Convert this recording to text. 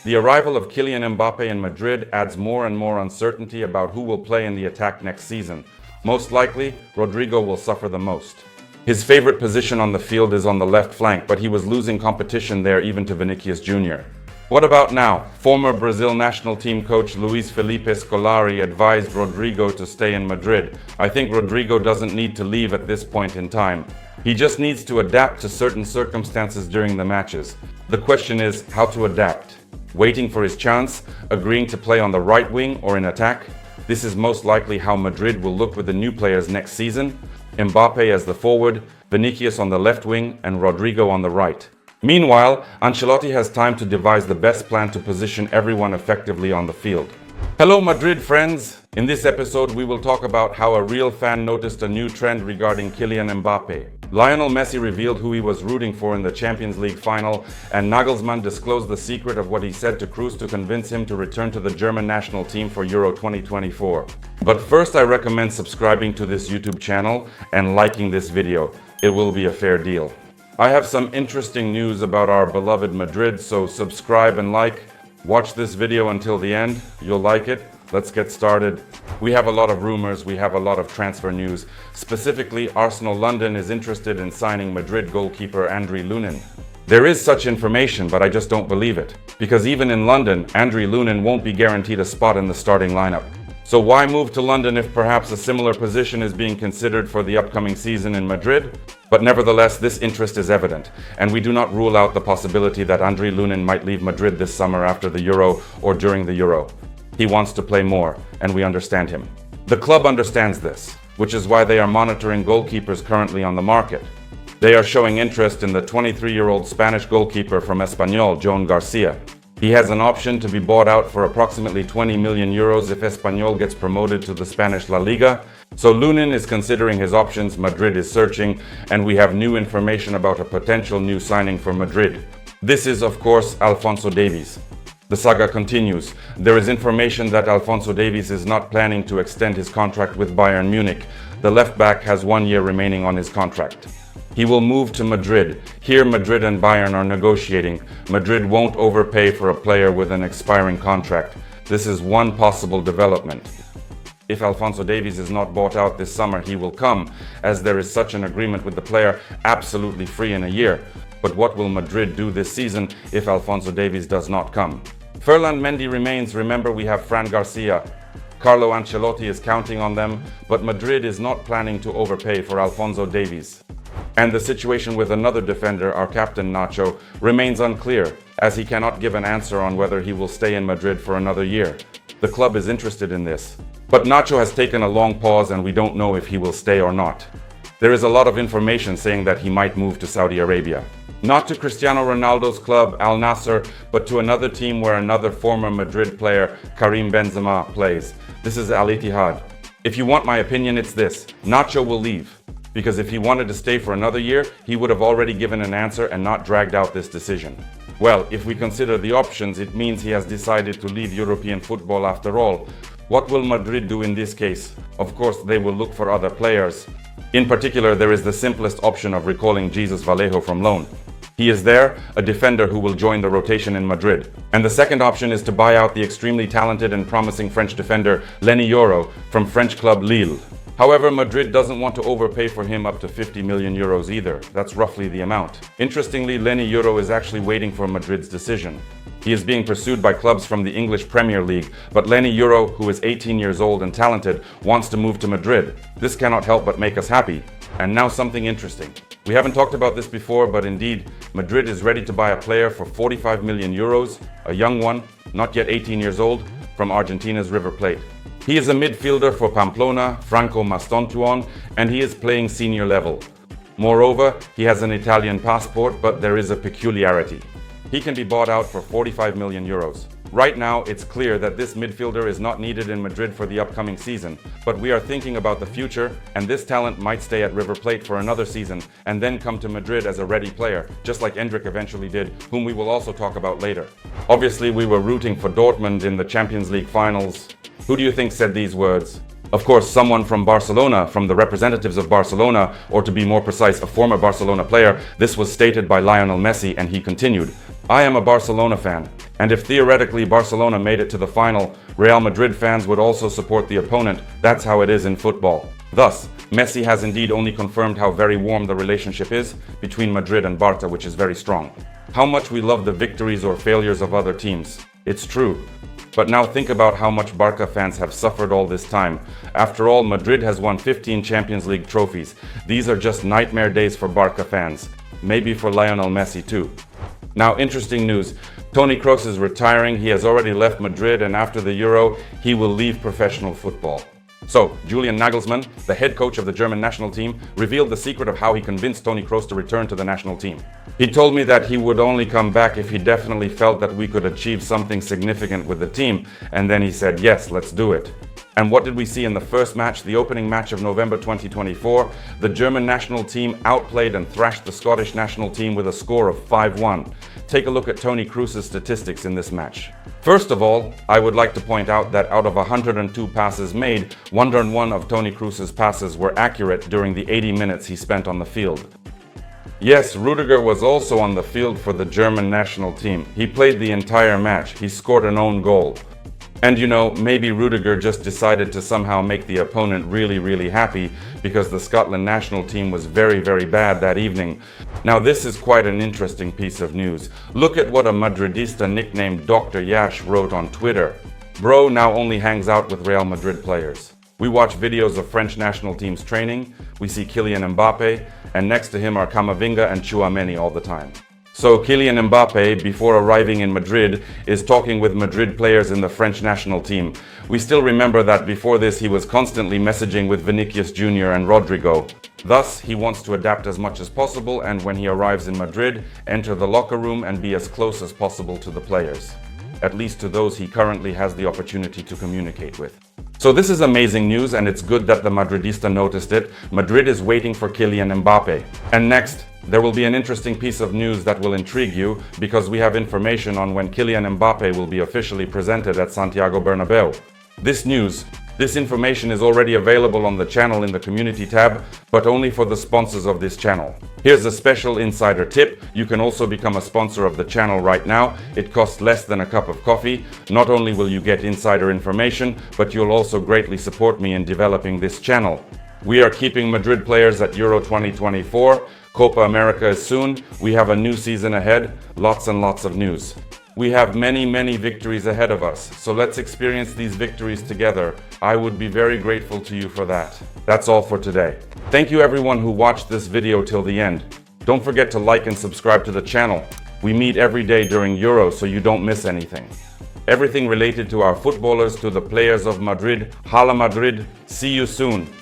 The arrival of Kylian Mbappe in Madrid adds more and more uncertainty about who will play in the attack next season. Most likely, Rodrygo will suffer the most. His favorite position on the field is on the left flank, but he was losing competition there even to Vinicius Jr. What about now? Former Brazil national team coach Luis Felipe Scolari advised Rodrygo to stay in Madrid. I think Rodrygo doesn't need to leave at this point in time. He just needs to adapt to certain circumstances during the matches. The question is how to adapt. Waiting for his chance, agreeing to play on the right wing or in attack. This is most likely how Madrid will look with the new players next season. Mbappe as the forward, Vinicius on the left wing and Rodrygo on the right. Meanwhile, Ancelotti has time to devise the best plan to position everyone effectively on the field. Hello Madrid friends! In this episode we will talk about how a real fan noticed a new trend regarding Kylian Mbappe. Lionel Messi revealed who he was rooting for in the Champions League final, and Nagelsmann disclosed the secret of what he said to Kroos to convince him to return to the German national team for Euro 2024. But first I recommend subscribing to this YouTube channel and liking this video. It will be a fair deal. I have some interesting news about our beloved Madrid, so subscribe and like. Watch this video until the end. You'll like it. Let's get started. We have a lot of rumors, we have a lot of transfer news. Specifically, Arsenal London is interested in signing Madrid goalkeeper Andriy Lunin. There is such information, but I just don't believe it. Because even in London, Andriy Lunin won't be guaranteed a spot in the starting lineup. So why move to London if perhaps a similar position is being considered for the upcoming season in Madrid? But nevertheless, this interest is evident, and we do not rule out the possibility that Andriy Lunin might leave Madrid this summer after the Euro or during the Euro. He wants to play more, and we understand him. The club understands this, which is why they are monitoring goalkeepers currently on the market. They are showing interest in the 23-year-old Spanish goalkeeper from Espanyol, Joan Garcia. He has an option to be bought out for approximately 20 million euros if Espanyol gets promoted to the Spanish La Liga. So Lunin is considering his options, Madrid is searching, and we have new information about a potential new signing for Madrid. This is, of course, Alphonso Davies. The saga continues. There is information that Alphonso Davies is not planning to extend his contract with Bayern Munich. The left-back has 1 year remaining on his contract. He will move to Madrid. Here Madrid and Bayern are negotiating. Madrid won't overpay for a player with an expiring contract. This is one possible development. If Alphonso Davies is not bought out this summer, he will come, as there is such an agreement with the player, absolutely free in a year. But what will Madrid do this season if Alphonso Davies does not come? Ferland Mendy remains. Remember, we have Fran Garcia. Carlo Ancelotti is counting on them, but Madrid is not planning to overpay for Alphonso Davies. And the situation with another defender, our captain Nacho, remains unclear, as he cannot give an answer on whether he will stay in Madrid for another year. The club is interested in this. But Nacho has taken a long pause and we don't know if he will stay or not. There is a lot of information saying that he might move to Saudi Arabia. Not to Cristiano Ronaldo's club, Al Nassr, but to another team where another former Madrid player, Karim Benzema, plays. This is Al Ittihad. If you want my opinion, it's this. Nacho will leave. Because if he wanted to stay for another year, he would have already given an answer and not dragged out this decision. Well, if we consider the options, it means he has decided to leave European football after all. What will Madrid do in this case? Of course, they will look for other players. In particular, there is the simplest option of recalling Jesus Vallejo from loan. He is there, a defender who will join the rotation in Madrid. And the second option is to buy out the extremely talented and promising French defender Leny Yoro from French club Lille. However, Madrid doesn't want to overpay for him up to 50 million euros either. That's roughly the amount. Interestingly, Leny Yoro is actually waiting for Madrid's decision. He is being pursued by clubs from the English Premier League, but Leny Yoro, who is 18 years old and talented, wants to move to Madrid. This cannot help but make us happy. And now something interesting. We haven't talked about this before, but indeed, Madrid is ready to buy a player for 45 million euros, a young one, not yet 18 years old, from Argentina's River Plate. He is a midfielder for Pamplona, Franco Mastontuon, and he is playing senior level. Moreover, he has an Italian passport, but there is a peculiarity. He can be bought out for 45 million euros. Right now, it's clear that this midfielder is not needed in Madrid for the upcoming season, but we are thinking about the future, and this talent might stay at River Plate for another season and then come to Madrid as a ready player, just like Endrick eventually did, whom we will also talk about later. Obviously, we were rooting for Dortmund in the Champions League finals. Who do you think said these words? Of course, someone from Barcelona, from the representatives of Barcelona, or to be more precise, a former Barcelona player. This was stated by Lionel Messi, and he continued, I am a Barcelona fan, and if theoretically Barcelona made it to the final, Real Madrid fans would also support the opponent. That's how it is in football. Thus, Messi has indeed only confirmed how very warm the relationship is between Madrid and Barca, which is very strong. How much we love the victories or failures of other teams. It's true. But now think about how much Barca fans have suffered all this time. After all, Madrid has won 15 Champions League trophies. These are just nightmare days for Barca fans. Maybe for Lionel Messi too. Now, interesting news. Toni Kroos is retiring. He has already left Madrid, and after the Euro, he will leave professional football. So, Julian Nagelsmann, the head coach of the German national team, revealed the secret of how he convinced Toni Kroos to return to the national team. He told me that he would only come back if he definitely felt that we could achieve something significant with the team, and then he said, yes, let's do it. And what did we see in the first match, the opening match of November 2024? The German national team outplayed and thrashed the Scottish national team with a score of 5-1. Take a look at Toni Kroos' statistics in this match. First of all, I would like to point out that out of 102 passes made, 101 of Toni Kroos' passes were accurate during the 80 minutes he spent on the field. Yes, Rudiger was also on the field for the German national team. He played the entire match. He scored an own goal. And you know, maybe Rudiger just decided to somehow make the opponent really happy because the Scotland national team was very bad that evening. Now this is quite an interesting piece of news. Look at what a Madridista nicknamed Dr. Yash wrote on Twitter. Bro now only hangs out with Real Madrid players. We watch videos of French national team's training, we see Kylian Mbappe, and next to him are Camavinga and Tchouaméni all the time. So Kylian Mbappe, before arriving in Madrid, is talking with Madrid players in the French national team. We still remember that before this he was constantly messaging with Vinicius Jr. and Rodrygo. Thus, he wants to adapt as much as possible and when he arrives in Madrid, enter the locker room and be as close as possible to the players. At least to those he currently has the opportunity to communicate with. So this is amazing news and it's good that the Madridista noticed it. Madrid is waiting for Kylian Mbappe. And next, there will be an interesting piece of news that will intrigue you because we have information on when Kylian Mbappe will be officially presented at Santiago Bernabeu. This information is already available on the channel in the community tab, but only for the sponsors of this channel. Here's a special insider tip. You can also become a sponsor of the channel right now. It costs less than a cup of coffee. Not only will you get insider information, but you'll also greatly support me in developing this channel. We are keeping Madrid players at Euro 2024. Copa America is soon. We have a new season ahead. Lots and lots of news. We have many victories ahead of us, so let's experience these victories together. I would be very grateful to you for that. That's all for today. Thank you everyone who watched this video till the end. Don't forget to like and subscribe to the channel. We meet every day during Euro, so you don't miss anything. Everything related to our footballers, to the players of Madrid. Hala Madrid. See you soon.